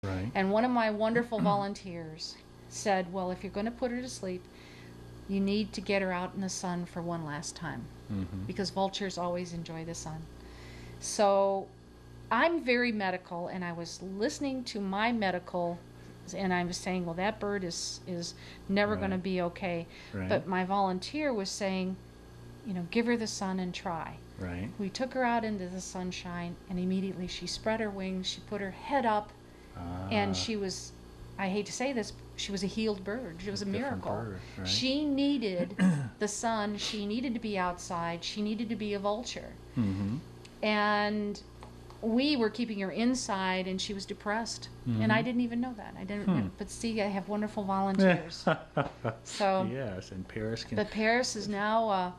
Right. And one of my wonderful volunteers said, well, if you're going to put her to sleep, you need to get her out in the sun for one last time, because vultures always enjoy the sun. So I'm very medical, and I was listening to my medical, and I was saying, well, that bird is never going to be okay. Right. But my volunteer was saying, give her the sun and try. Right. We took her out into the sunshine, and immediately she spread her wings, she put her head up, and she was, I hate to say this, she was a healed bird. She was a miracle. Bird, right? She needed the sun, she needed to be outside, she needed to be a vulture. And we were keeping her inside, and she was depressed. And I didn't even know that. I didn't. But see, I have wonderful volunteers. So yes, and Paris can. But Paris is now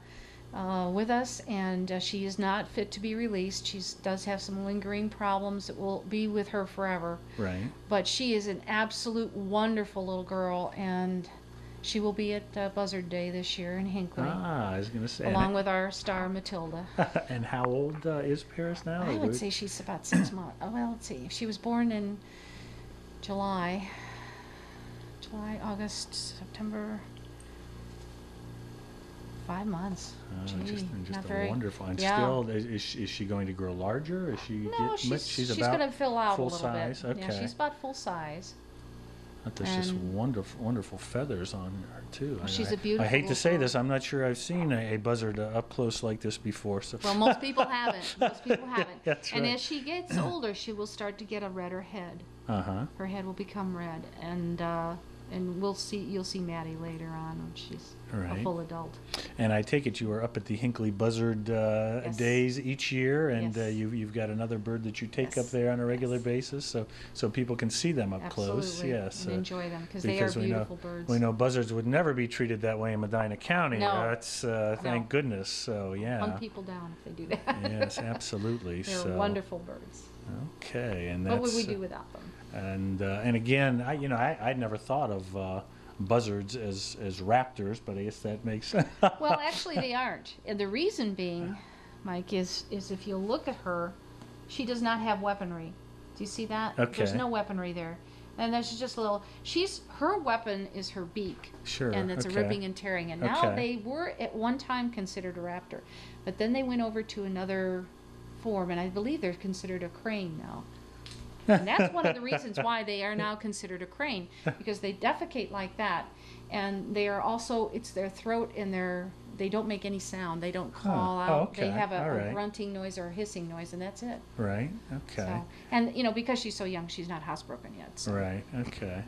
with us, and she is not fit to be released. She does have some lingering problems that will be with her forever. Right. But she is an absolute wonderful little girl, and she will be at Buzzard Day this year in Hinckley. I was going to say. Along with our star Matilda. And how old is Paris now? I would say she's about 6 months. Well, let's see. She was born in July, August, September. 5 months. Just not a very wonderful. And yeah. still, is she going to grow larger? Is she? No, she's about going to fill out full a little size. bit. Okay. Yeah, she's about full size. But there's just wonderful feathers on her too. She's a beautiful. I hate to say this, I'm not sure I've seen a buzzard up close like this before. So. Well, most people haven't. Most people haven't. That's right. And as she gets older, she will start to get a redder head. Her head will become red, and we'll see. You'll see Maddie later on when she's a full adult. And I take it you are up at the Hinckley Buzzard Days each year, and you've got another bird that you take up there on a regular basis, so people can see them up close. Yes, and enjoy them because they are beautiful birds. We know buzzards would never be treated that way in Medina County. No. That's thank goodness. So yeah. Hunt people down if they do that. Yes, absolutely. They're wonderful birds. Okay, and that's, what would we do without them? And again, I'd never thought of buzzards as raptors, but I guess that makes sense. Well, actually, they aren't, and the reason being, Mike, is if you look at her, she does not have weaponry. Do you see that? Okay. There's no weaponry there, and there's just a little. Her weapon is her beak. Sure. And that's a ripping and tearing. And now they were at one time considered a raptor, but then they went over to another form, and I believe they're considered a crane now. And that's one of the reasons why they are now considered a crane, because they defecate like that, and they are also, it's their throat and they don't make any sound. They don't call out. Okay. They have a grunting noise or a hissing noise, and that's it. Right. Okay. So, and because she's so young, she's not housebroken yet. So. Right. Okay.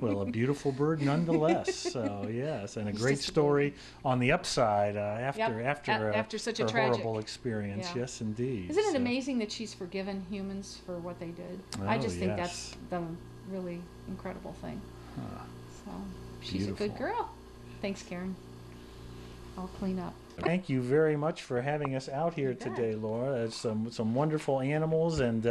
Well, a beautiful bird nonetheless. So yes, and a great story on the upside after such a tragic, horrible experience. Yeah. Yes, indeed. Isn't it amazing that she's forgiven humans for what they did? I just think that's the really incredible thing. So she's a good girl. Thanks, Karen. I'll clean up. Thank you very much for having us out here today, Laura. Some wonderful animals, and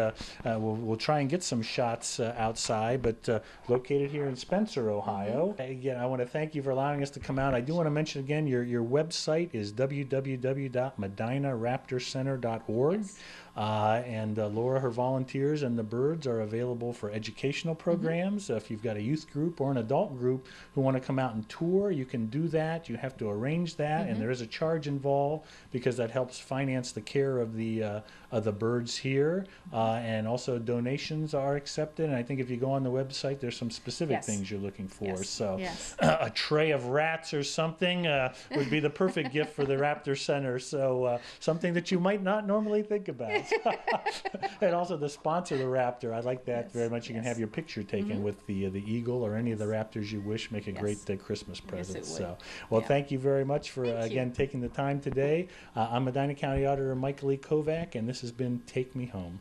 we'll try and get some shots outside, but located here in Spencer, Ohio. Again, I want to thank you for allowing us to come out. I do want to mention again, your website is www.medinaraptorcenter.org. Yes. And Laura, her volunteers, and the birds are available for educational programs. If you've got a youth group or an adult group who want to come out and tour, you can do that. You have to arrange that, and there is a charge involved because that helps finance the care of the birds here. And also donations are accepted. And I think if you go on the website, there's some specific things you're looking for. So a tray of rats or something would be the perfect gift for the Raptor Center. So something that you might not normally think about. And also the sponsor, the Raptor. I like that very much. You can have your picture taken with the eagle or any of the raptors you wish. Make a great Christmas present. So, well, thank you very much for again taking the time today. I'm Medina County Auditor Michael E. Kovack, and this has been Take Me Home.